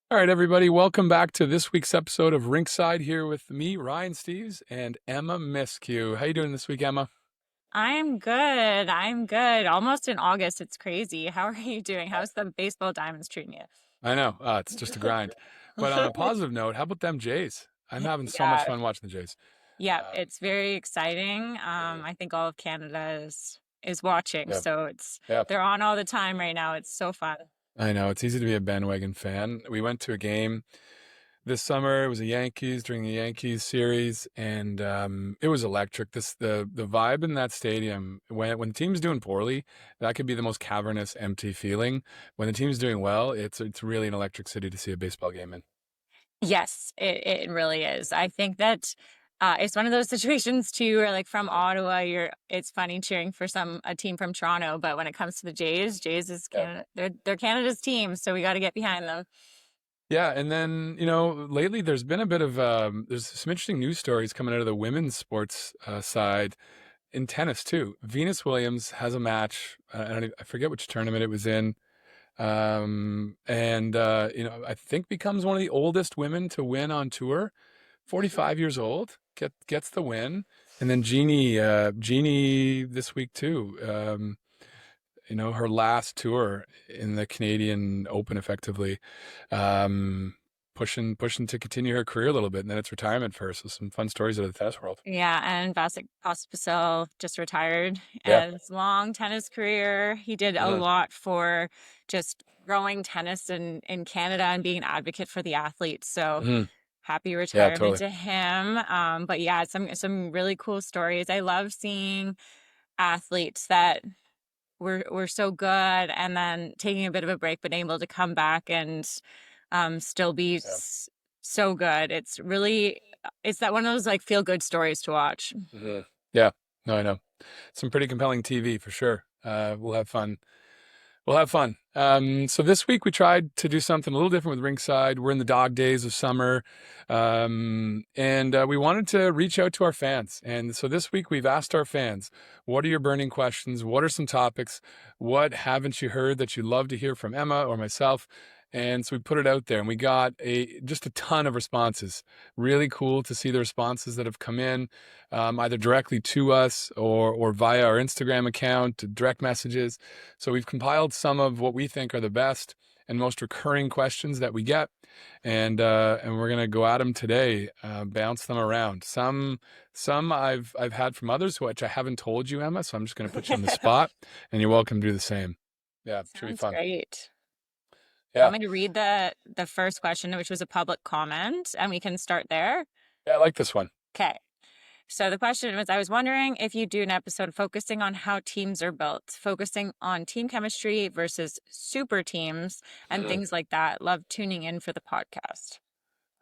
All right, everybody, welcome back to this week's episode of Rinkside here with me, Ryan Steeves, and Emma Miskew. How you doing this week, Emma? I'm good. I'm good. Almost in August. It's crazy. How are you doing? Uh, How's the baseball diamonds treating you? I know, it's just a grind. But on a positive note, how about them Jays? I'm having so much Yeah. fun watching the Jays. Yeah, Um, it's very exciting. mhm, I think all of Canada is watching, yeah, so it's yeah, they're on all the time right now. It's so fun. I know. It's easy to be a bandwagon fan. We went to a game this summer. It was the Yankees during the Yankees series, and it was electric. The vibe in that stadium when the team's doing poorly, that could be the most cavernous, empty feeling. When the team's doing well, it's really an electric city to see a baseball game in. Yes, it really is. I think that it's one of those situations too where like from Ottawa, it's funny cheering for a team from Toronto, but when it comes to the Jays, Jays is Yeah. Canada. They're Canada's team, so we got to get behind them. Yeah, and then lately there's been a bit of there's some interesting news stories coming out of the women's sports side in tennis too. Venus Williams has a match. I forget which tournament it was in. And I think becomes one of the oldest women to win on tour. 45 years old, gets the win. And then Jeannie this week too. Her last tour in the Canadian Open, effectively, um, pushing to continue her career a little bit, and then it's retirement for her. So some fun stories out of the tennis world. Yeah, and Vasek Pospisil just retired Yeah. and his long tennis career. He did a Mhm. lot for just growing tennis in Canada and being an advocate for the athletes. So Mhm. happy Yeah, retirement totally. to him. But yeah, some really cool stories. I love seeing athletes that were so good and then taking a bit of a break, but able to come back and still be Yeah. so good. It's that one of those like feel good stories to watch. Mhm. Yeah. No, I know. Some pretty compelling TV for sure. We'll have fun. We'll have fun. So this week we tried to do something a little different with Rinkside. We're in the dog days of summer, and we wanted to reach out to our fans. And so this week we've asked our fans, what are your burning questions? What are some topics? What haven't you heard that you'd love to hear from Emma or myself? And so we put it out there, and we got just a ton of responses. Really cool to see the responses that have come in, either directly to us or via our Instagram account, direct messages. So we've compiled some of what we think are the best and most recurring questions that we get, and we're gonna go at them today, bounce them around. Some I've had from others, which I haven't told you, Emma. So I'm just gonna put you on the spot, and you're welcome to do the same. Yeah, should be Sounds fun. great. Yeah, Want me to read the first question, which was a public comment, and we can start there? yeah, I like this one. Okay. So the question was, I was wondering if you do an episode focusing on how teams are built, focusing on team chemistry versus super teams and Mhm. things like that. Love tuning in for the podcast.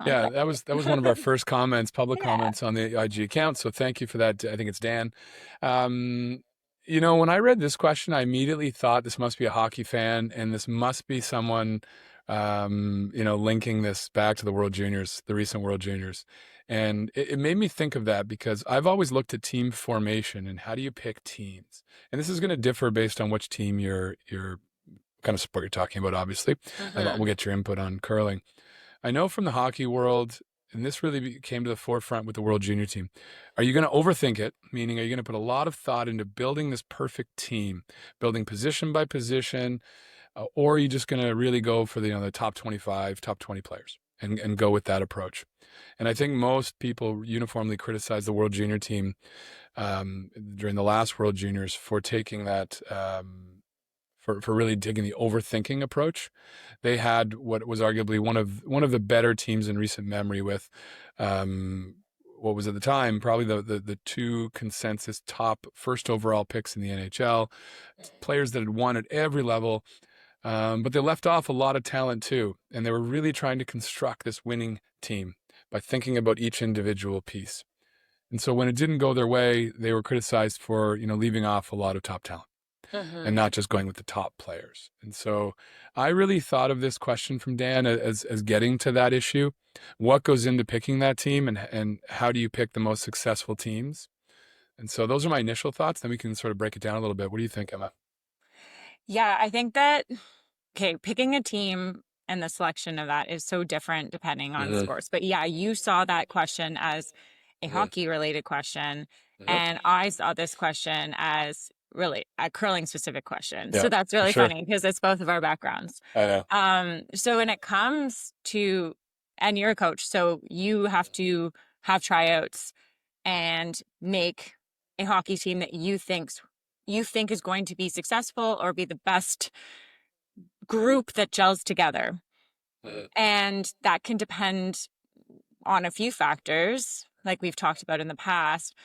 Yeah, Okay. that was one of our first comments, public Yeah. comments on the IG account. So thank you for that. I think it's Dan. Um, when I read this question, I immediately thought this must be a hockey fan, and this must be someone, linking this back to the World Juniors, the recent World Juniors. And it made me think of that because I've always looked at team formation and how do you pick teams? And this is going to differ based on which team you're kind of sport you're talking about, obviously. And Hmm. we'll get your input on curling. I know from the hockey world, and this really came to the forefront with the World Junior team. Are you going to overthink it? Meaning, are you going to put a lot of thought into building this perfect team, building position by position, or are you just going to really go for the top 25, top 20 players and go with that approach? And I think most people uniformly criticize the World Junior team during the last World Juniors for taking that. For really taking the overthinking approach. They had what was arguably one of the better teams in recent memory with what was at the time probably the two consensus top first overall picks in the NHL, players that had won at every level. But they left off a lot of talent too, and they were really trying to construct this winning team by thinking about each individual piece. And so when it didn't go their way, they were criticized for leaving off a lot of top talent and Hmm. not just going with the top players. And so I really thought of this question from Dan as getting to that issue. What goes into picking that team, and how do you pick the most successful teams? And so those are my initial thoughts. Then we can sort of break it down a little bit. What do you think, Emma? Yeah, I think that, okay, picking a team and the selection of that is so different depending on Hmm. sports. But yeah, you saw that question as a Hmm. hockey related question, Hmm. and I saw this question as really a curling specific question. Yeah, So that's for really sure. funny because it's both of our backgrounds. I know. So when it comes to, and you're a coach, so you have to have tryouts and make a hockey team that you think is going to be successful or be the best group that gels together. Mhm. And that can depend on a few factors, like we've talked about in the past.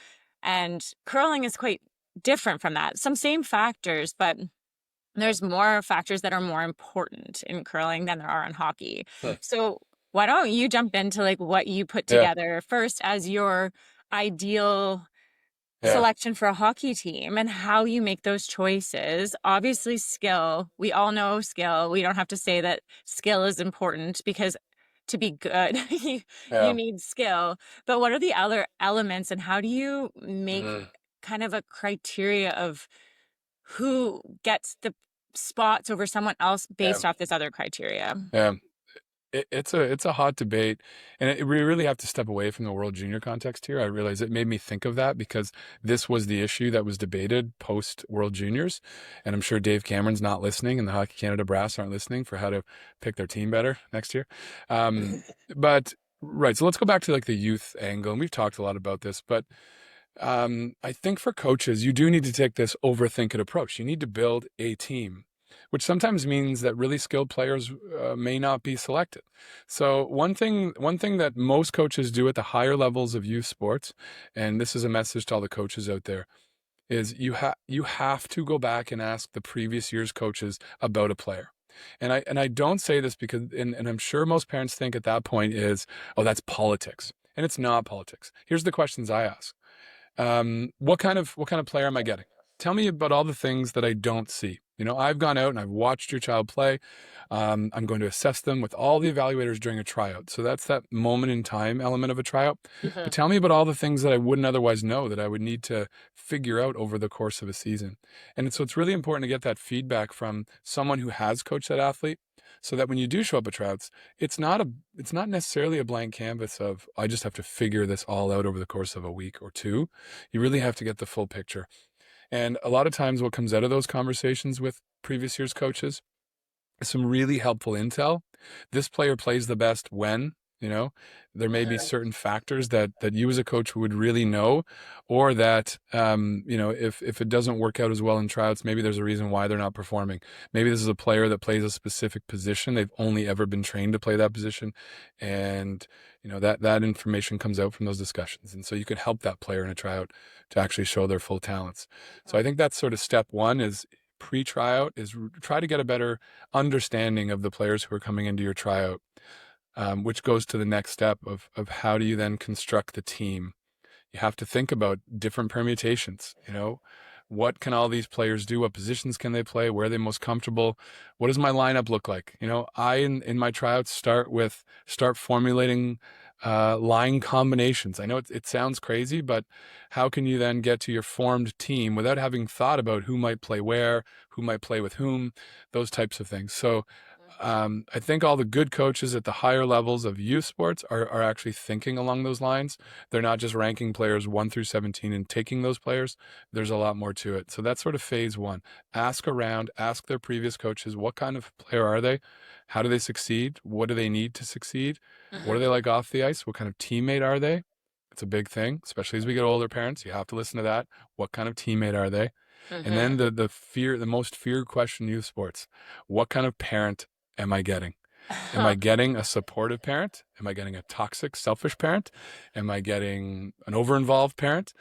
And curling is quite different from that. Some same factors, but there's more factors that are more important in curling than there are in hockey. Hmm. So why don't you jump into like what you put Yeah, together first as your ideal yeah, selection for a hockey team and how you make those choices. Obviously, skill. We all know skill. We don't have to say that skill is important because to be good, you yeah. need skill. But what are the other elements and how do you make Hmm. kind of a criteria of who gets the spots over someone else Yeah, based off this other criteria? yeah. It's a hot debate, and we really have to step away from the World Junior context here. I realize it made me think of that because this was the issue that was debated post World Juniors, and I'm sure Dave Cameron's not listening, and the Hockey Canada brass aren't listening for how to pick their team better next year. Um, but right, so let's go back to like the youth angle, and we've talked a lot about this, but I think for coaches, you do need to take this overthink it approach. You need to build a team, which sometimes means that really skilled players may not be selected. So one thing that most coaches do at the higher levels of youth sports, and this is a message to all the coaches out there, is you have to go back and ask the previous year's coaches about a player. And I don't say this because and I'm sure most parents think at that point is, oh, that's politics. And it's not politics. Here's the questions I ask. What kind of player am I getting? Tell me about all the things that I don't see. I've gone out and I've watched your child play. I'm going to assess them with all the evaluators during a tryout. So that's that moment in time element of a tryout. But Mhm. tell me about all the things that I wouldn't otherwise know that I would need to figure out over the course of a season. And so it's really important to get that feedback from someone who has coached that athlete so that when you do show up at tryouts, it's not necessarily a blank canvas of I just have to figure this all out over the course of a week or two. You really have to get the full picture. And a lot of times what comes out of those conversations with previous year's coaches is some really helpful intel. This player plays the best when, you know, there may be certain factors that you as a coach would really know, or that if it doesn't work out as well in tryouts, maybe there's a reason why they're not performing. Maybe this is a player that plays a specific position. They've only ever been trained to play that position. And that information comes out from those discussions. And so you can help that player in a tryout to actually show their full talents. So I think that's sort of step one is pre-tryout is try to get a better understanding of the players who are coming into your tryout, which goes to the next step of how do you then construct the team. You have to think about different permutations. What can all these players do? What positions can they play? Where are they most comfortable? What does my lineup look like? I in my tryouts start formulating line combinations. I know it sounds crazy, but how can you then get to your formed team without having thought about who might play where, who might play with whom, those types of things. So I think all the good coaches at the higher levels of youth sports are actually thinking along those lines. They're not just ranking players 1 through 17 and taking those players. There's a lot more to it. So that's sort of phase one. Ask around, ask their previous coaches, what kind of player are they? How do they succeed? What do they need to succeed? What are Mhm. they like off the ice? What kind of teammate are they? It's a big thing, especially as we get older parents. You have to listen to that. What kind of teammate are they? And then Mhm. the most feared question in youth sports, what kind of parent am I getting? Am I getting a supportive parent? Am I getting a toxic, selfish parent? Am I getting an over-involved parent?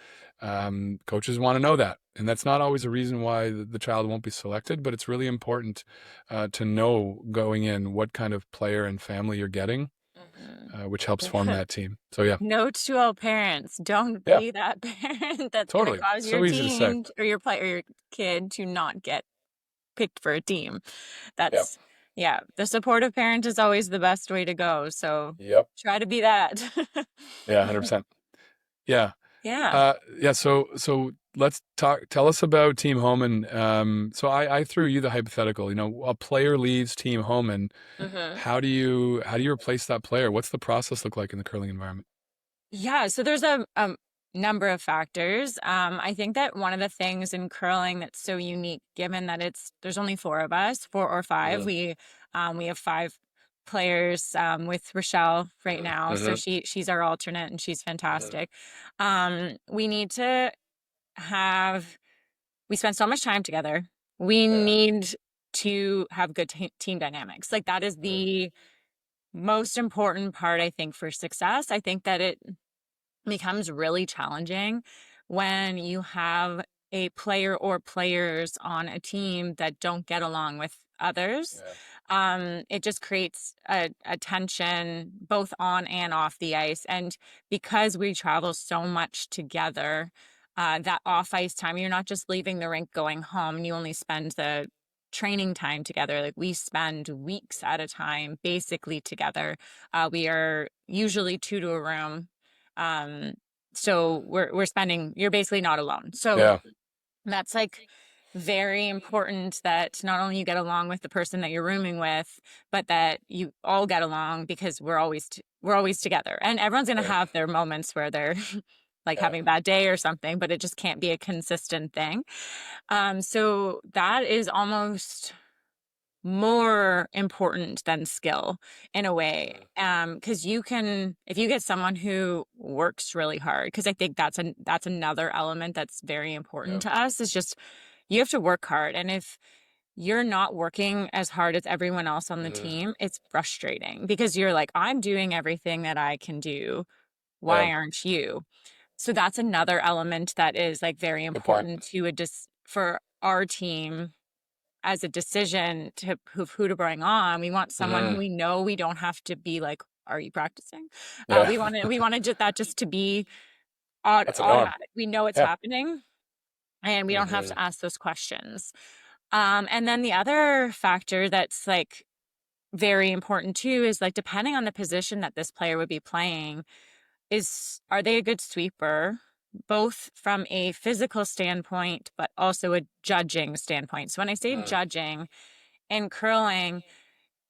Coaches want to know that. And that's not always a reason why the child won't be selected, but it's really important to know going in what kind of player and family you're getting, Mhm. which helps form that team. So yeah, Note to all parents, don't yeah, be that parent that's going to totally. cause your So easy to say. team or your play or your kid to not get picked for a team. Yeah. That's, yeah, the supportive parent is always the best way to go. So Yep. try to be that. Yeah, 100%. Yeah. Yeah. Yeah. So let's talk. Tell us about Team Homan. So I threw you the hypothetical. A player leaves Team Homan. Hmm. How do you replace that player? What's the process look like in the curling environment? Yeah, so there's a number of factors. I think that one of the things in curling that's so unique, given that there's only four of us, four or five. Mm-hmm. We have five players with Rochelle right now, so Mm-hmm. she's our alternate and she's Mm-hmm. fantastic. We need to have we spend so much time together. We Yeah. need to have good team dynamics. Like that is Mm-hmm. the most important part, I think, for success. I think that it becomes really challenging when you have a player or players on a team that don't get along with others. Yeah. It just creates a tension both on and off the ice. And because we travel so much together, that off ice time, you're not just leaving the rink going home, and you only spend the training time together. Like we spend weeks at a time basically together. We are usually two to a room. um so we're spending, you're basically not alone. So Yeah. that's like very important, that not only you get along with the person that you're rooming with, but that you all get along, because we're always together, and everyone's going to Right. have their moments where they're like Yeah. having a bad day or something, but it just can't be a consistent thing. So that is almost more important than skill in a way. Mm-hmm. Because you can, if you get someone who works really hard, because I think that's another element that's very Yeah. important to us, is just you have to work hard. And if you're not working as hard as everyone else on the Mm-hmm. team, it's frustrating, because you're like, I'm doing everything that I can do. Yeah. Why aren't you? So that's another element that is like very Good point. important to for our team as a decision to who to bring on. We want someone who Mm-hmm. we know we don't have to be like, "Are you practicing?" Yeah. We want that just to be That's a norm. automatic. We know it's Yeah. happening, and we don't have Mm-hmm. to ask those questions. And then the other factor that's like very important too is like, depending on the position that this player would be playing, are they a good sweeper, both from a physical standpoint but also a judging standpoint. So when I say Mm-hmm. judging, in curling,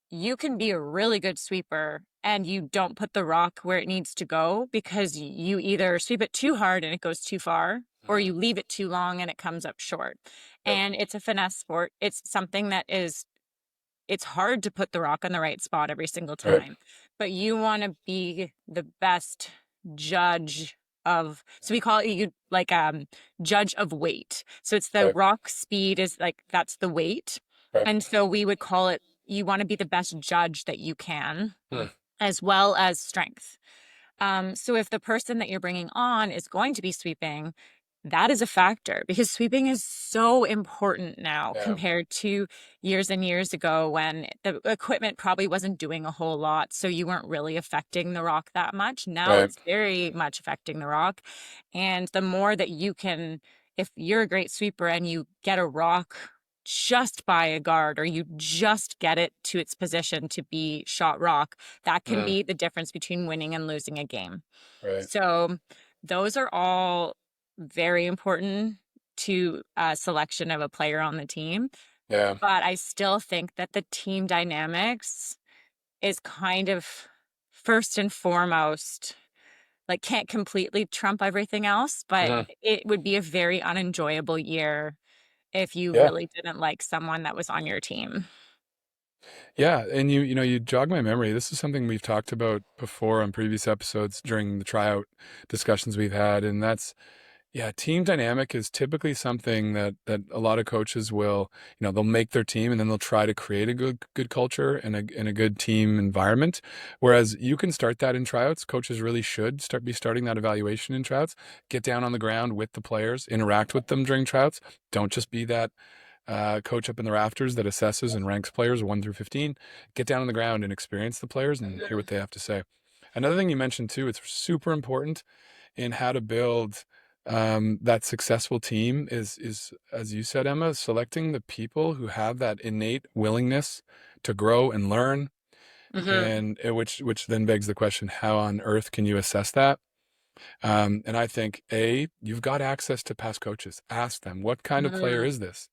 you can be a really good sweeper and you don't put the rock where it needs to go, because you either sweep it too hard and it goes too far, or Mm-hmm. you leave it too long and it comes up short. Yep. And it's a finesse sport. It's something that it's hard to put the rock on the right spot every single Right. time, but you want to be the best judge of, so we call it, you like, judge of weight. So it's the Right. rock speed is like, that's the weight. Right. And so we would call it, you want to be the best judge that you can, Mm. as well as strength. So if the person that you're bringing on is going to be sweeping, that is a factor, because sweeping is so important now Yeah. compared to years and years ago, when the equipment probably wasn't doing a whole lot. So you weren't really affecting the rock that much. Now Right. it's very much affecting the rock. And the more that you can, if you're a great sweeper and you get a rock just by a guard, or you just get it to its position to be shot rock, that can Mm. be the difference between winning and losing a game. Right. So those are all very important to selection of a player on the team. Yeah. But I still think that the team dynamics is kind of first and foremost, like, can't completely trump everything else, but Mm-hmm. it would be a very unenjoyable year if you Yeah. really didn't like someone that was on your team. Yeah, and you jog my memory. This is something we've talked about before on previous episodes during the tryout discussions we've had, and that's, yeah, team dynamic is typically something that a lot of coaches will, they'll make their team and then they'll try to create a good culture and a good team environment. Whereas you can start that in tryouts. Coaches really should be starting that evaluation in tryouts. Get down on the ground with the players, interact with them during tryouts. Don't just be that coach up in the rafters that assesses and ranks players 1 through 15. Get down on the ground and experience the players and hear what they have to say. Another thing you mentioned too, it's super important in how to build that successful team is, as you said, Emma, selecting the people who have that innate willingness to grow and learn, Hmm. and which then begs the question, how on earth can you assess that? And I think, you've got access to past coaches. Ask them, what kind of player Mm. is this?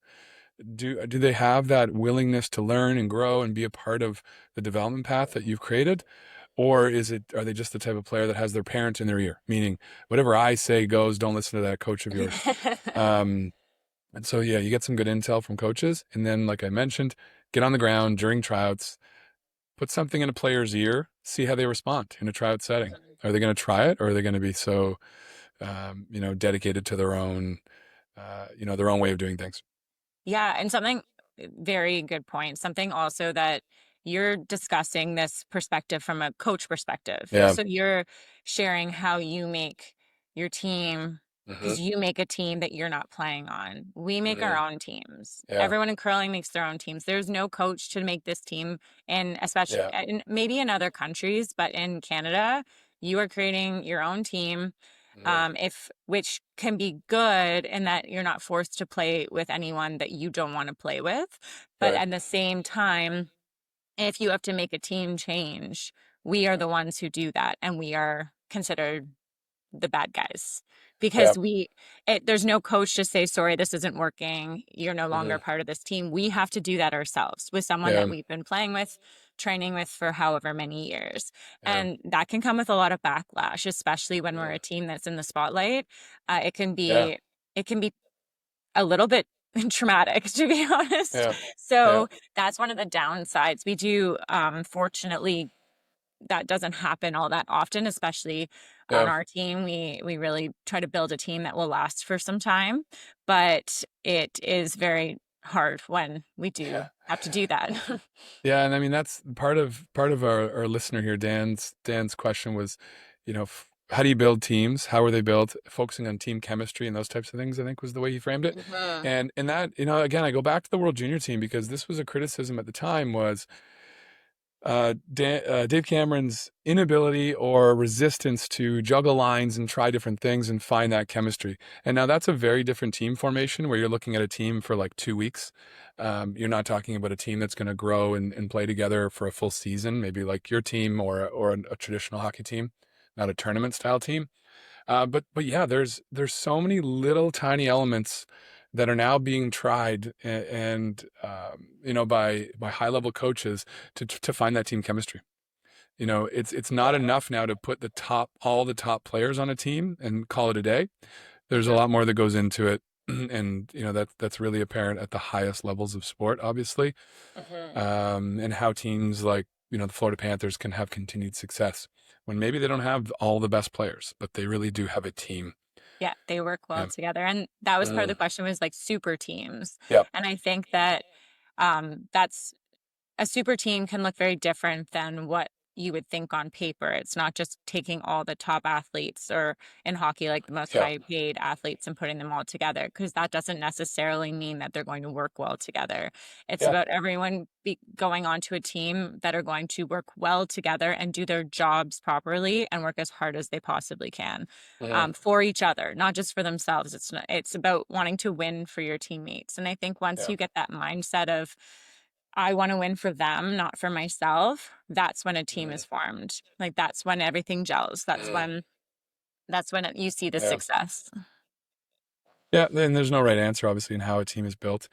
Do they have that willingness to learn and grow and be a part of the development path that you've created? Or are they just the type of player that has their parent in their ear, meaning whatever I say goes, don't listen to that coach of yours. Um, and so, yeah, you get some good intel from coaches. And then, like I mentioned, get on the ground during tryouts, put something in a player's ear, see how they respond in a tryout setting. Are they going to try it, or are they going to be so, dedicated to their own way of doing things? Yeah, and something very good point. Something also that you're discussing this perspective from a coach perspective. Yeah. So you're sharing how you make your team Hmm. because you make a team that you're not playing on. We make our Hmm. own teams. Yeah. Everyone in curling makes their own teams. There's no coach to make this team, and especially Yeah. maybe in other countries, but in Canada, you are creating your own team, Hmm. if which can be good in that you're not forced to play with anyone that you don't want to play with. But Right. at the same time, if you have to make a team change, we are the ones who do that, and we are considered the bad guys Yeah. because there's no coach to say, sorry, this isn't working, you're no longer Hmm. part of this team. We have to do that ourselves with someone Yeah. that we've been playing with, training with for however many years. Yeah. And that can come with a lot of backlash, especially when we're Hmm. a team that's in the spotlight. uh, it can Yeah. be it can be a little bit traumatic, to be honest. Yeah. Yeah. So that's one of the downsides. We do, fortunately, that doesn't happen all that often, especially on Yeah. our team. We really try to build a team that will last for some time, but it is very hard when we do Yeah. have to do that. Yeah, and I mean that's part of our listener here. Dan's question was, how do you build teams? How are they built? Focusing on team chemistry and those types of things, I think was the way he framed it. Mhm. And that, again, I go back to the World Junior team because this was a criticism at the time was Dave Cameron's inability or resistance to juggle lines and try different things and find that chemistry. And now that's a very different team formation where you're looking at a team for like 2 weeks. You're not talking about a team that's going to grow and play together for a full season, maybe like your team or a traditional hockey team, not a tournament style team. But yeah, there's so many little tiny elements that are now being tried by high level coaches to find that team chemistry. It's not enough now to put all the top players on a team and call it a day. There's a lot more that goes into it, and that's really apparent at the highest levels of sport, obviously, Mhm. and how teams like the Florida Panthers can have continued success when maybe they don't have all the best players, but they really do have a team. Yeah, they work well Yeah. together. And that was part of the Mm. question, was like super teams. Yep. And I think that that's a super team can look very different than what you would think on paper. It's not just taking all the top athletes, or in hockey, like the most Yeah. high paid athletes, and putting them all together, because that doesn't necessarily mean that they're going to work well together. It's Yeah. about everyone going onto a team that are going to work well together and do their jobs properly and work as hard as they possibly can, Mm. for each other, not just for themselves. It's about wanting to win for your teammates. And I think once Yeah. you get that mindset of, I want to win for them, not for myself, that's when a team Mm. is formed. Like that's when everything gels. Mm. That's when you see the Yeah. success. Yeah, and there's no right answer, obviously, in how a team is built.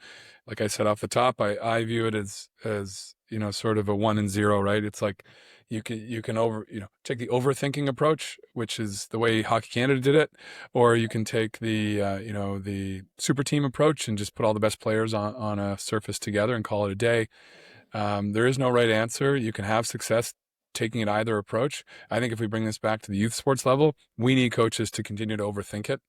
Like I said off the top, I view it as sort of a 1 and 0, right? It's like you can take the overthinking approach, which is the way Hockey Canada did it, or you can take the super team approach and just put all the best players on a surface together and call it a day. There is no right answer. You can have success taking it either approach. I think if we bring this back to the youth sports level, we need coaches to continue to overthink it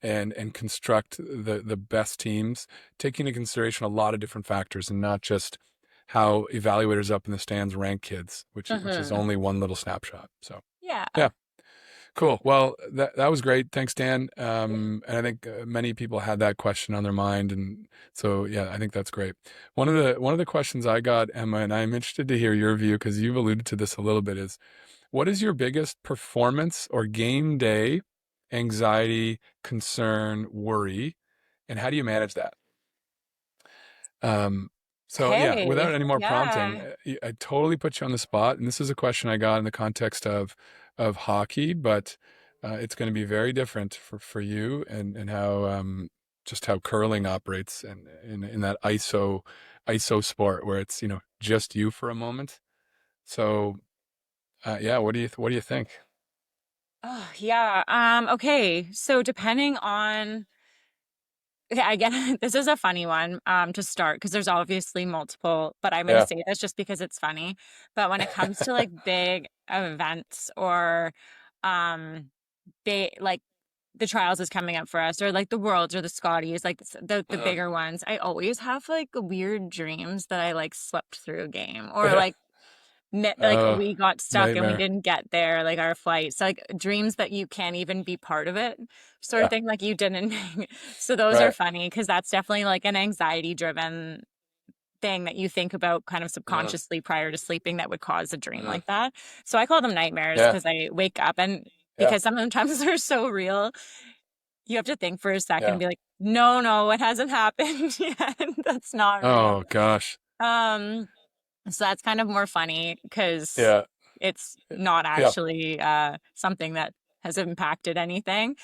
and construct the best teams, taking into consideration a lot of different factors and not just how evaluators up in the stands rank kids, which is Hmm. only one little snapshot. So Yeah. yeah. Cool. Well, that was great. Thanks, Dan. And I think many people had that question on their mind, and so yeah, I think that's great. One of the questions I got, Emma, and I'm interested to hear your view because you've alluded to this a little bit, is what is your biggest performance or game day anxiety, concern, worry, and how do you manage that? Um, so yeah, without Okay. any more prompting, Yeah. I totally put you on the spot, and this is a question I got in the context of hockey, but it's going to be very different for you and how just how curling operates and in that ISO sport where it's just you for a moment. So yeah, what do you think? Oh, yeah. Okay. So depending on, okay, I get this is a funny one to start because there's obviously multiple, but I'm going to Yeah. say this just because it's funny. But when it comes to like big events or big like the trials is coming up for us or like the worlds or the Scotties, like the Mhm. bigger ones, I always have like weird dreams that I like slept through a game or Yeah. like like Oh, we got stuck and we nightmare. didn't get there, like our flight. So like dreams that you can't even be part of it, sort of Yeah. thing, like you didn't. So those are Right. funny because that's definitely like an anxiety driven thing that you think about kind of Mhm. subconsciously prior to sleeping that would cause a dream Mhm. like that. So I call them nightmares Yeah. because I wake up and Yeah. because sometimes they're so real, you have to think for a second and Yeah. be like, no, no, it hasn't happened yet. That's not real. Oh gosh. Um, so that's kind of more funny because Yeah. it's not Yeah. actually something that has impacted anything.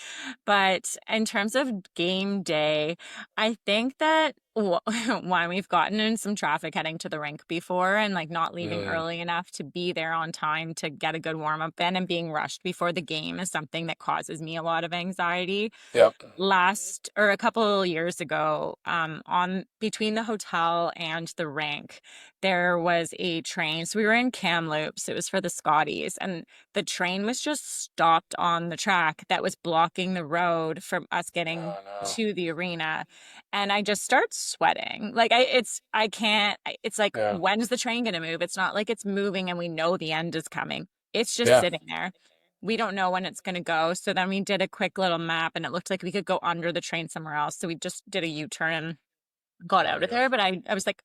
But in terms of game day, I think that one, we've gotten in some traffic heading to the rink before and like not leaving Mm. early enough to be there on time to get a good warm up in and being rushed before the game is something that causes me a lot of anxiety. Yeah. Last or a couple of years ago, on between the hotel and the rink, there was a train. So we were in Kamloops. It was for the Scotties, and the train was just stopped on the track that was blocking the road from us getting Oh no. to the arena. And I just start sweating. Like I can't, it's like, Yeah. when's the train going to move? It's not like it's moving and we know the end is coming. It's just Yeah. sitting there. We don't know when it's going to go. So then we did a quick little map and it looked like we could go under the train somewhere else. So we just did a U-turn and got Oh out my of there. gosh. But I was like,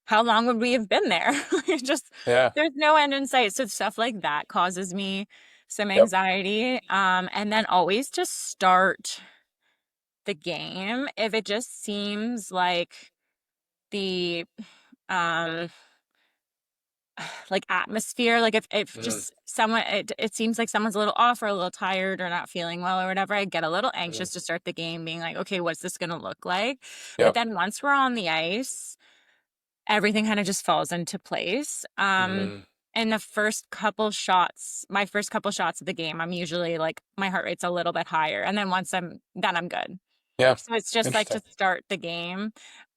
how long would we have been there? It just, Yeah. there's no end in sight. So stuff like that causes me some Yep. anxiety. And then always just start the game if it just seems like the um like atmosphere, like if Mm. just someone it seems like someone's a little off or a little tired or not feeling well or whatever, I get a little Mm. anxious to start the game being like, okay, what's this going to look like? But Yep. then once we're on the ice, everything kind of just falls into place. Mm. In the first couple shots, my first couple shots of the game, I'm usually like my heart rate's a little bit higher, and then once I'm good. Yeah. So it's just like Interesting. to start the game.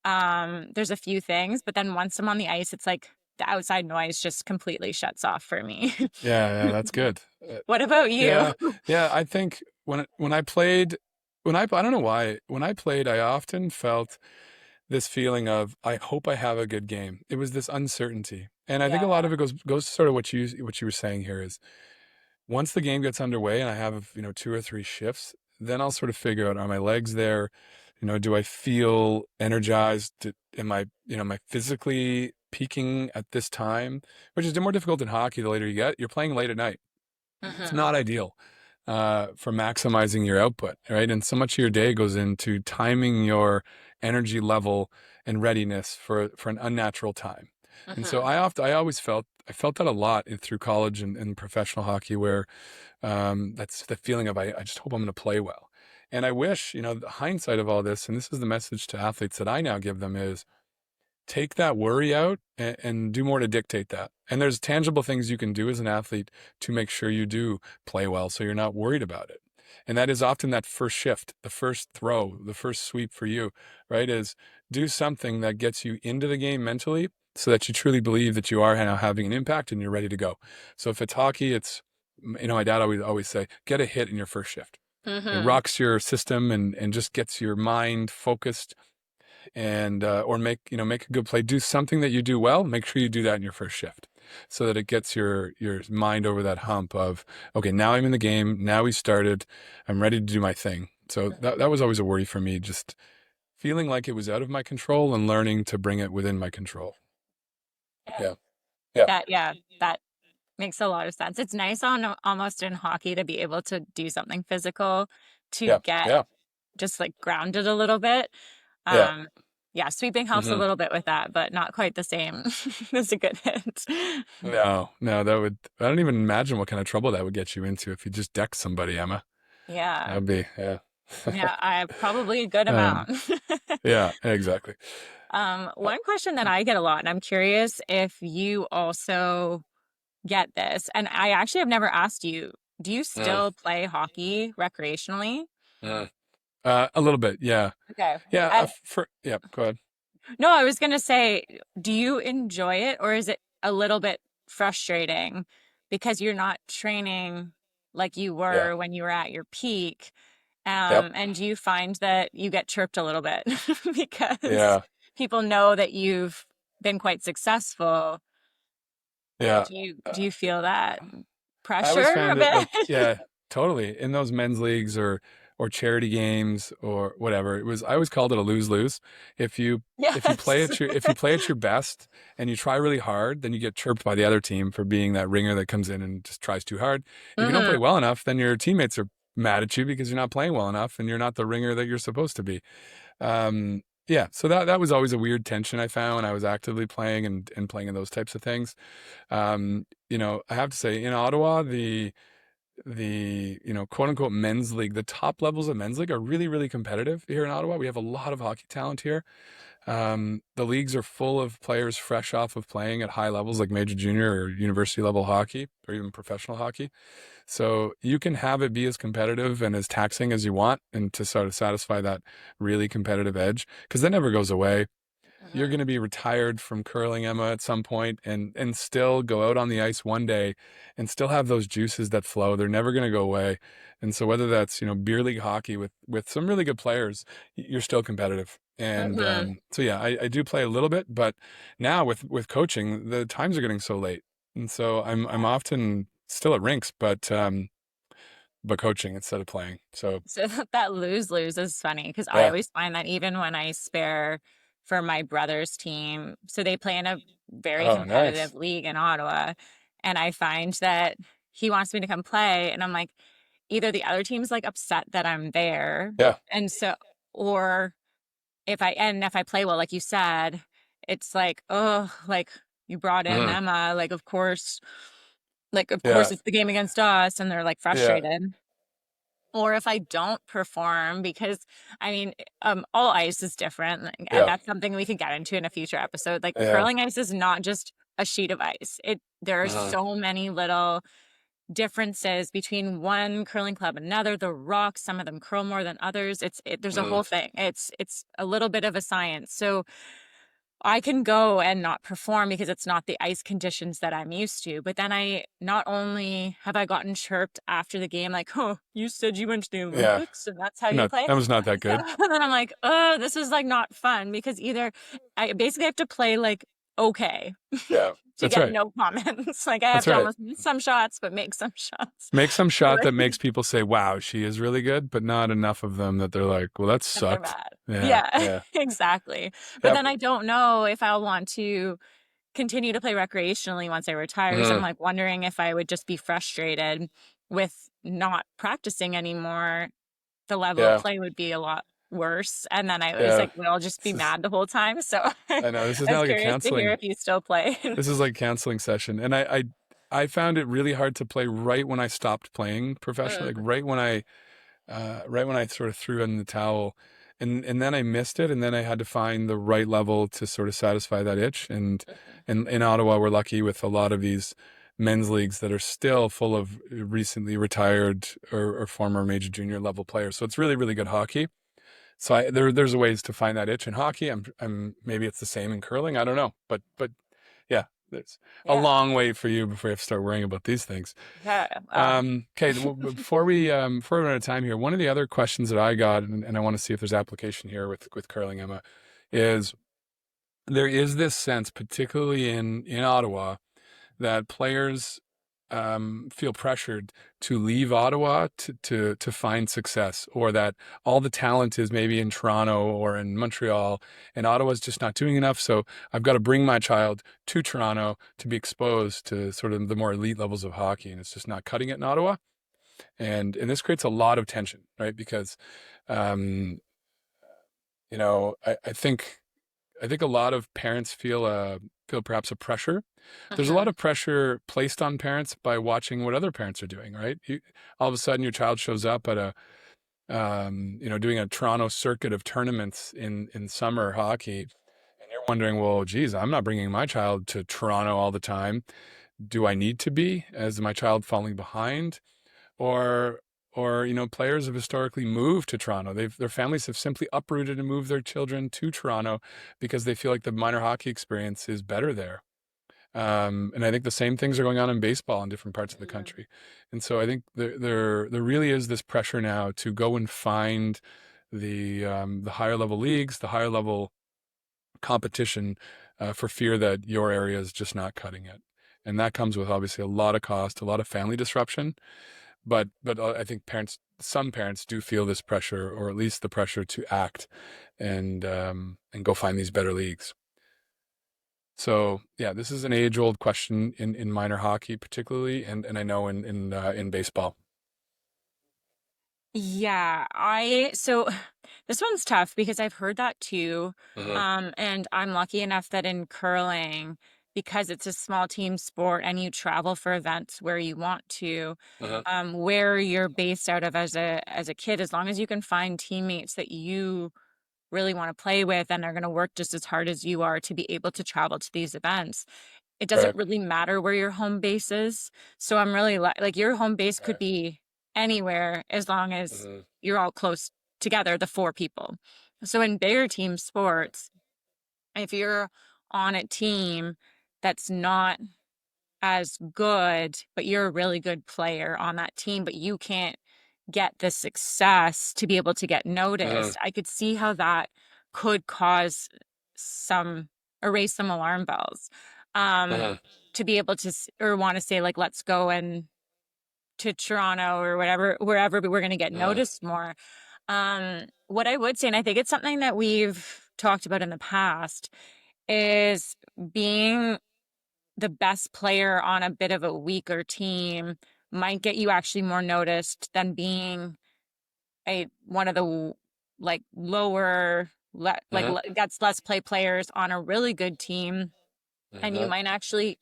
There's a few things, but then once I'm on the ice, it's like the outside noise just completely shuts off for me. Yeah. Yeah. That's good. What about you? Yeah. Yeah. I think when I played, I don't know why, when I played, I often felt this feeling of, I hope I have a good game. It was this uncertainty. And I think a lot Yeah. of it goes to sort of what you were saying here is once the game gets underway and I have, two or three shifts, then I'll sort of figure out, are my legs there? Do I feel energized? Am I physically peaking at this time? Which is more difficult in hockey the later you get. You're playing late at night. It's Hmm. not ideal for maximizing your output, right? And so much of your day goes into timing your energy level and readiness for an unnatural time. And so Hmm. I always I felt that a lot through college and professional hockey, where that's the feeling of I just hope I'm going to play well. And I wish, the hindsight of all this, and this is the message to athletes that I now give them is take that worry out and do more to dictate that. And there's tangible things you can do as an athlete to make sure you do play well so you're not worried about it. And that is often that first shift, the first throw, the first sweep for you, right? Is do something that gets you into the game mentally so that you truly believe that you are now having an impact and you're ready to go. So if it's hockey, it's, my dad always say, get a hit in your first shift. It Hmm. rocks your system and just gets your mind focused and or make a good play. Do something that you do well. Make sure you do that in your first shift, so that it gets your mind over that hump of, okay, now I'm in the game. Now we started. I'm ready to do my thing. So that was always a worry for me, just feeling like it was out of my control and learning to bring it within my control. Yeah, yeah, Yeah, that makes a lot of sense. It's nice on almost in hockey to be able to do something physical to yeah, get yeah, just like grounded a little bit. yeah. Um, Yeah, sweeping helps a Hmm. little bit with that, but not quite the same as a good hit. No, no, that would, I don't even imagine what kind of trouble that would get you into if you just decked somebody, Emma. That Yeah. would be, yeah. Yeah, I probably a good Um, amount. yeah, exactly. Uh, One question that I get a lot, and I'm curious if you also get this, and I actually have never asked you, do you mm, still play hockey recreationally? mm. A little bit, yeah. Okay. Yeah, I, yeah, go ahead. no, I was gonna say, do you enjoy it or is it a little bit frustrating because you're not training like you Yeah, were when you were at your peak? yep, And do you find that you get chirped a little bit because yeah, people know that you've been quite successful? yeah. Do you feel that I always pressure a found it bit? like, yeah, totally. In those men's leagues or charity games or whatever, it was I always called it a lose-lose. If you Yes. if you play at your best and you try really hard, then you get chirped by the other team for being that ringer that comes in and just tries too hard. If you don't play Hmm. well enough, then your teammates are mad at you because you're not playing well enough and you're not the ringer that you're supposed to be. Yeah, so that was always a weird tension I found when I was actively playing and playing in those types of things. I have to say in Ottawa, the quote unquote men's league, the top levels of men's league are really, really competitive here in Ottawa. We have a lot of hockey talent here. The leagues are full of players fresh off of playing at high levels like major junior or university level hockey or even professional hockey. So you can have it be as competitive and as taxing as you want and to sort of satisfy that really competitive edge because that never goes away. You're Hmm. going to be retired from curling, Emma, at some point and still go out on the ice one day and still have those juices that flow. They're never going to go away. And so whether that's, beer league hockey with some really good players, you're still competitive. And Hmm. so yeah, I do play a little bit, but now with coaching, the times are getting so late. And so I'm often still at rinks, but coaching instead of playing. So So that lose-lose is funny because I yeah. always find that even when I spare for my brother's team, so they play in a very Oh, competitive nice. league in Ottawa, and I find that he wants me to come play, and I'm like, either the other team's like upset that I'm there, Yeah. and so, or if I play well, like you said, it's like, oh, like you brought in Mhm. Emma, of Yeah. course it's the game against us, and they're like Yeah. frustrated. Or if I don't perform, because I mean, all ice is different, like, and Yeah. that's something we could get into in a future episode. Like Yeah. curling ice is not just a sheet of ice. There are Mhm. so many little differences between one curling club and another. The rocks, some of them curl more than others. There's a Mhm. whole thing. It's a little bit of a science. So I can go and not perform because it's not the ice conditions that I'm used to. But then I not only have I gotten chirped after the game, like, oh, you said you went to the Yeah. Olympics and that's how you No, play. that was not that So good. then I'm like, oh, this is like not fun because either I basically have to play like okay Yeah. to That's get right. no comments. Like I have That's to right. almost miss some shots, but make some shots. Make some shot Or that makes people say, wow, she is really good, but not enough of them that they're like, well, that that they're sucked. bad. Yeah. Yeah, Yeah. exactly. But Yep. then I don't know if I'll want to continue to play recreationally once I retire. So I'm Mhm. like wondering if I would just be frustrated with not practicing anymore. The level of Yeah. play would be a lot worse. And then I was Yeah. like, well, I'll just be This is, mad the whole time. So I I know this is now was like a curious to hear counseling. if you still play. This is like counseling session. And I found it really hard to play right when I stopped playing professionally, like Mm, right when I sort of threw in the towel, and then I missed it, and then I had to find the right level to sort of satisfy that itch. And in Ottawa, we're lucky with a lot of these men's leagues that are still full of recently retired or former major junior level players. So it's really really good hockey. So there's ways to find that itch in hockey. I'm maybe it's the same in curling. I don't know, but yeah, there's a yeah. long way for you before you have to start worrying about these things. Yeah. Okay, before we run out of time here, one of the other questions that I got, and I want to see if there's application here with curling, Emma, is there is this sense, particularly in Ottawa, that players feel pressured to leave Ottawa to find success, or that all the talent is maybe in Toronto or in Montreal, and Ottawa's just not doing enough. So I've got to bring my child to Toronto to be exposed to sort of the more elite levels of hockey, and it's just not cutting it in Ottawa. And this creates a lot of tension, right? Because um, I think. I think a lot of parents feel perhaps a pressure. There's a lot Mhm. of pressure placed on parents by watching what other parents are doing, right? All of a sudden, your child shows up at doing a Toronto circuit of tournaments in summer hockey, and you're wondering, well, geez, I'm not bringing my child to Toronto all the time. Do I need to be? Is my child falling behind? Or players have historically moved to Toronto. Their families have simply uprooted and moved their children to Toronto because they feel like the minor hockey experience is better there. And I think the same things are going on in baseball in different parts of the Mhm. country. And so I think there really is this pressure now to go and find the higher level leagues, the higher level competition, for fear that your area is just not cutting it. And that comes with obviously a lot of cost, a lot of family disruption. But I think some parents do feel this pressure, or at least the pressure to act and go find these better leagues. So yeah, this is an age-old question in minor hockey, particularly, and I know in baseball. Yeah, I so this one's tough because I've heard that too. Uh-huh. And I'm lucky enough that in curling, because it's a small team sport and you travel for events where you want to, Uh-huh. where you're based out of as a kid, as long as you can find teammates that you really want to play with and are going to work just as hard as you are to be able to travel to these events. It doesn't Right. really matter where your home base is. So I'm really like your home base could Right. be anywhere as long as Uh-huh. you're all close together, the four people. So in bigger team sports, if you're on a team that's not as good, but you're a really good player on that team, but you can't get the success to be able to get Uh-huh. noticed, I could see how that could cause some erase some alarm bells. Um, Uh-huh. to be able to or want to say like, let's go and to Toronto or whatever, wherever we're going to get Uh-huh. noticed more. What I would say, and I think it's something that we've talked about in the past, is being the best player on a bit of a weaker team might get you actually more noticed than being a one of the like lower Uh-huh. gets less play players on a really good team, and you Uh-huh. might actually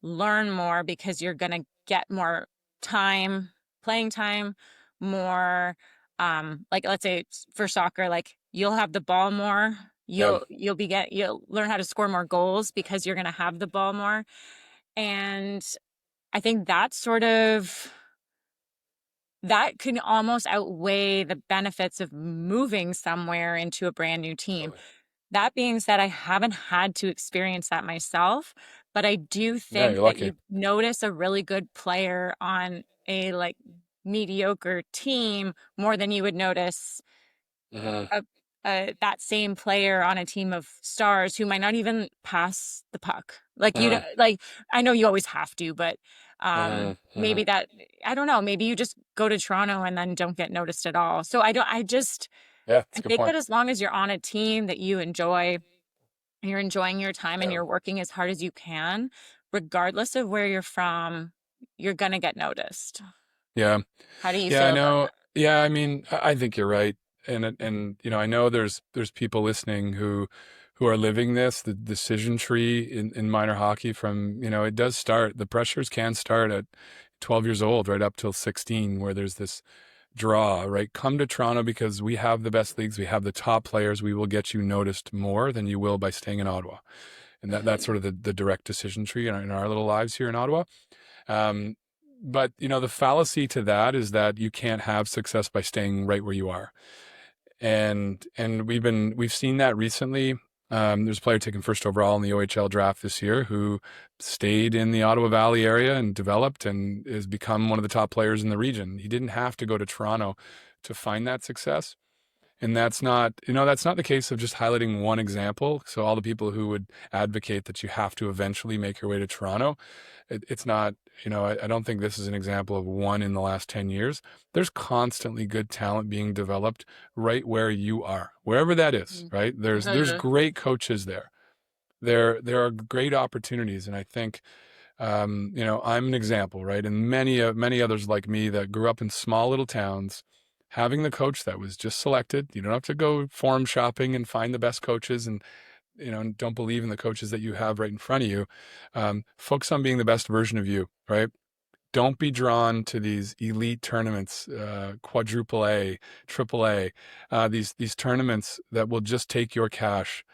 learn more because you're going to get more time, playing time, more like let's say for soccer, like you'll have the ball more. Yeah. You'll learn how to score more goals because you're going to have the ball more. And I think that can almost outweigh the benefits of moving somewhere into a brand new team. Totally. That being said, I haven't had to experience that myself, but I do Yeah, think you're that lucky. you notice a really good player on a like mediocre team more than you would notice Uh-huh. a, that same player on a team of stars who might not even pass the puck. Like you Uh-huh. don't like I know you always have to, but Uh-huh. Uh-huh. maybe that I don't know, maybe you just go to Toronto and then don't get noticed at all. So I just Yeah, that's I a good think point. that as long as you're on a team that you enjoy, you're enjoying your time and Yeah. you're working as hard as you can, regardless of where you're from, you're gonna get noticed. Yeah. How do you Yeah, I feel about know. that? Yeah, I mean, I think you're right. And I know there's people listening who are living this, the decision tree in minor hockey from, it does start, the pressures can start at 12 years old, right up till 16, where there's this draw, right? Come to Toronto because we have the best leagues, we have the top players, we will get you noticed more than you will by staying in Ottawa. And that's Mhm. sort of the direct decision tree in our little lives here in Ottawa. Um, but the fallacy to that is that you can't have success by staying right where you are. And we've seen that recently. There's a player taken first overall in the OHL draft this year who stayed in the Ottawa Valley area and developed and has become one of the top players in the region. He didn't have to go to Toronto to find that success. And that's not the case of just highlighting one example. So all the people who would advocate that you have to eventually make your way to Toronto, it's not, I don't think this is an example of one in the last 10 years. There's constantly good talent being developed right where you are, wherever that is, Mhm. right? There's Mhm. great coaches there. There are great opportunities. And I think, I'm an example, right? And many others like me that grew up in small little towns, having the coach that was just selected. You don't have to go forum shopping and find the best coaches. And and don't believe in the coaches that you have right in front of you, focus on being the best version of you, right? Don't be drawn to these elite tournaments, quadruple A, triple A, these tournaments that will just take your cash.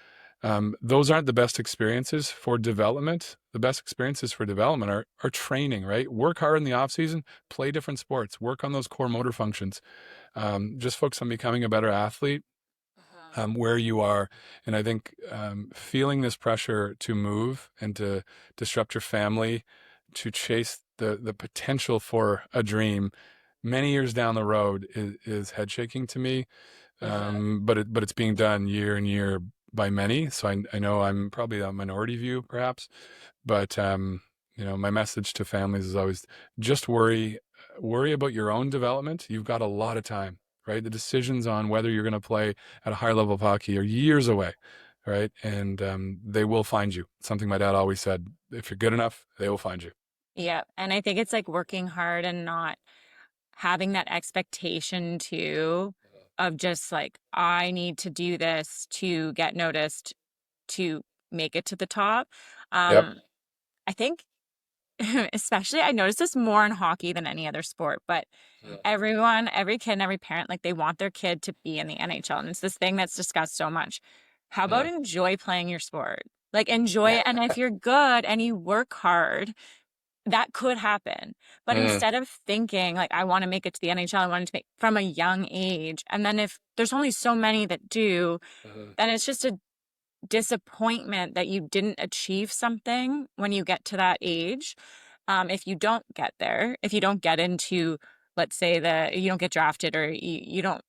Those aren't the best experiences for development. The best experiences for development are training, right? Work hard in the off season, play different sports, work on those core motor functions. Just focus on becoming a better athlete where you are. And I think feeling this pressure to move and to disrupt your family, to chase the potential for a dream many years down the road is head shaking to me. But it's being done year and year by many. So I know I'm probably a minority view, perhaps, but my message to families is always just worry about your own development. You've got a lot of time, right? The decisions on whether you're going to play at a higher level of hockey are years away, right? And they will find you. Something my dad always said: if you're good enough, they will find you. Yeah. And I think it's like working hard and not having that expectation too of just like, I need to do this to get noticed to make it to the top. Yep. I think especially I notice this more in hockey than any other sport, but everyone, every kid and every parent, like they want their kid to be in the NHL. And it's this thing that's discussed so much. How about enjoy playing your sport? Like enjoy it. And if you're good and you work hard, that could happen. But instead of thinking like I want to make it to the NHL, I wanted to make from a young age. And then if there's only so many that do, then it's just a disappointment that you didn't achieve something when you get to that age. If you don't get there, if you don't get into, let's say that you don't get drafted or you don't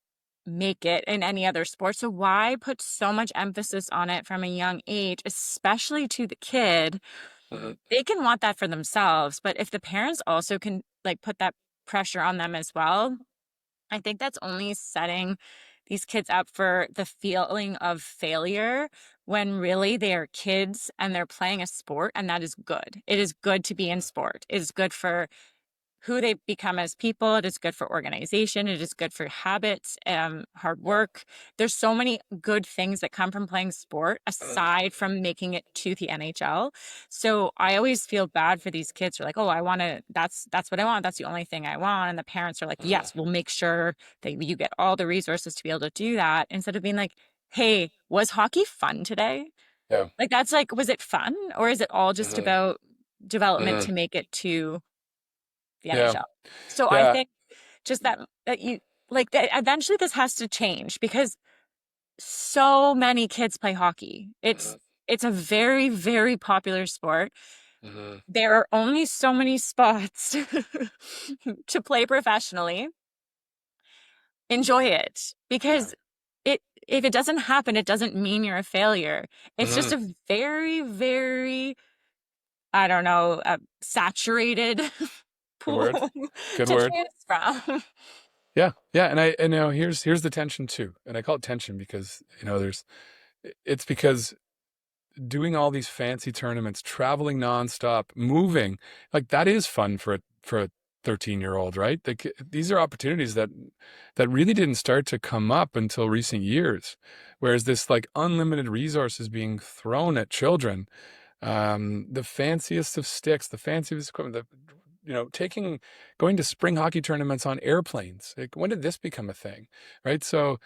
make it in any other sport. So why put so much emphasis on it from a young age, especially to the kid? They can want that for themselves, but if the parents also can like put that pressure on them as well, I think that's only setting these kids up for the feeling of failure when really they are kids and they're playing a sport, and that is good. It is good to be in sport. It is good for who they become as people. It is good for organization. It is good for habits, hard work. There's so many good things that come from playing sport aside from making it to the NHL. So I always feel bad for these kids who are like, oh, I want to, that's what I want. That's the only thing I want. And the parents are like, yes, we'll make sure that you get all the resources to be able to do that. Instead of being like, hey, was hockey fun today? Yeah. Like, that's like, was it fun? Or is it all just about development to make it to the Yeah. NHL? So I Yeah. think just that you like that eventually this has to change because so many kids play hockey. It's a very, very popular sport. There are only so many spots to play professionally. Enjoy it because it if it doesn't happen, it doesn't mean you're a failure. It's just a very, very, I don't know, saturated Good word. pool Good to word. choose from. Yeah. Yeah. And now here's the tension too. And I call it tension because, it's because doing all these fancy tournaments, traveling nonstop, moving, like that is fun for a 13-year-old, right? These are opportunities that really didn't start to come up until recent years. Whereas this like unlimited resources being thrown at children, the fanciest of sticks, the fanciest equipment, going to spring hockey tournaments on airplanes. Like, when did this become a thing, right? So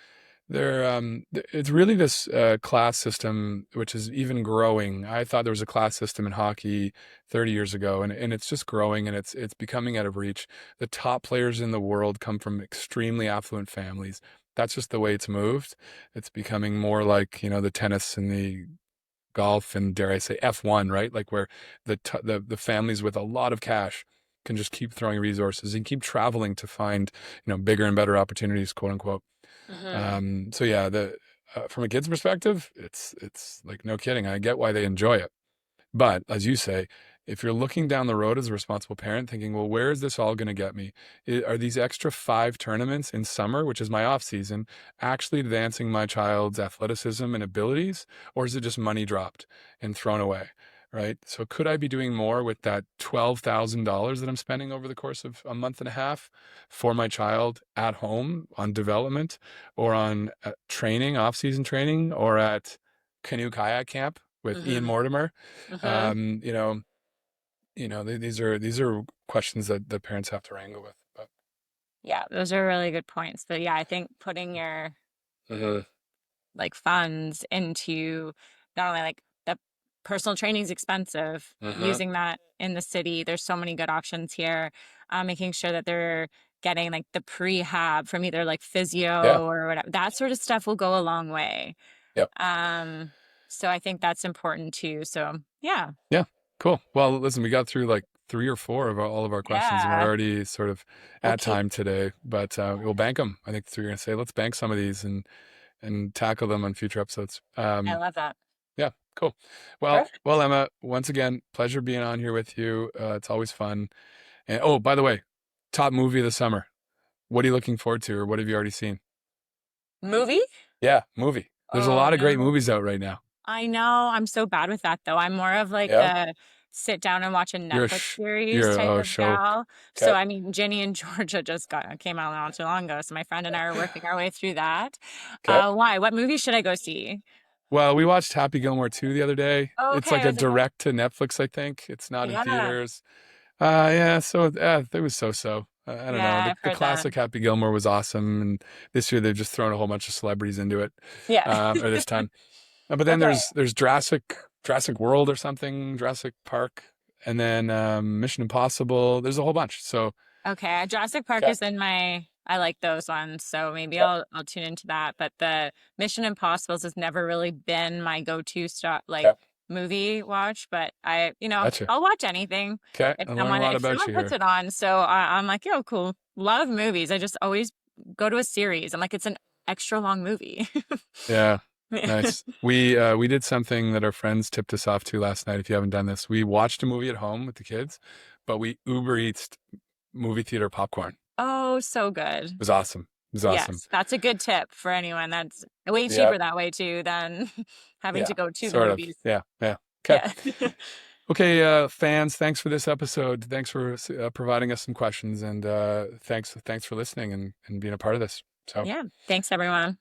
it's really this class system, which is even growing. I thought there was a class system in hockey 30 years ago, and it's just growing, and it's becoming out of reach. The top players in the world come from extremely affluent families. That's just the way it's moved. It's becoming more like, the tennis and the golf and, dare I say, F1, right? Like where the families with a lot of cash can just keep throwing resources and keep traveling to find, bigger and better opportunities, quote unquote. So yeah, from a kid's perspective, it's like, no kidding. I get why they enjoy it. But as you say, if you're looking down the road as a responsible parent thinking, well, where is this all going to get me? Are these extra 5 tournaments in summer, which is my off season, actually advancing my child's athleticism and abilities? Or is it just money dropped and thrown away? Right. So could I be doing more with that $12,000 that I'm spending over the course of a month and a half for my child at home on development, or on training, off-season training, or at canoe kayak camp with Ian Mm-hmm. Mortimer. Mm-hmm. Um, you know, these are questions that the parents have to wrangle with. But Yeah, those are really good points. But yeah, I think putting your hmm like funds into not only like the personal training is expensive, hmm using that in the city, there's so many good options here. Making sure that they're getting like the prehab from either like yeah, physio or whatever, that sort of stuff will go a long way. yep, Um, so I think that's important too. So yeah, yeah, cool. Well, listen, we got through like three or four of all of our questions, and we're yeah, already sort of we'll at keep. time today. But we'll bank them. I think that's what you're gonna say. Let's bank some of these and tackle them on future episodes. I love that. Yeah, cool. Well, Perfect. well, Emma, once again, pleasure being on here with you. It's always fun. And oh, by the way, top movie of the summer. What are you looking forward to, or what have you already seen? Movie? Yeah, movie. There's a Oh lot of great no. movies out right now. I know. I'm so bad with that though. I'm more of like Yeah, a sit down and watch a Netflix series type you're a of show. gal. So Okay, I mean, Ginny and Georgia just came out not too long ago. So my friend and I are working our way through that. okay. Why? What movie should I go see? Well, we watched Happy Gilmore 2 the other day. Oh, It's like okay. a Was it good? direct to Netflix, I think. It's not in Yeah. theaters. Yeah, so it was so-so. I don't know. Yeah, The I've the heard that. classic Happy Gilmore was awesome, and this year they've just thrown a whole bunch of celebrities into it. Yeah. Or this time. But then Okay. there's Jurassic World or something, Jurassic Park, and then Mission Impossible. There's a whole bunch. So Okay. Jurassic Park okay, is in I like those ones, so maybe okay, I'll tune into that. But the Mission Impossibles has never really been my go-to stop like okay. movie watch, but Gotcha. I'll watch anything Okay, I learned a lot if about someone you puts here. it on. So I'm like, yo, cool. Love movies. I just always go to a series. I'm like, it's an extra long movie. Yeah, Yeah. nice. We did something that our friends tipped us off to last night. If you haven't done this, we watched a movie at home with the kids, but we Uber Eats movie theater popcorn. It Oh, so good. was awesome. It was awesome. Yes, that's a good tip for anyone. That's way Yeah, cheaper that way too than having yeah, to go to the sort of. movies. Yeah, yeah. Okay. Yeah. Okay, fans, thanks for this episode. Thanks for providing us some questions, and thanks for listening and being a part of this. So, Yeah. Thanks, everyone.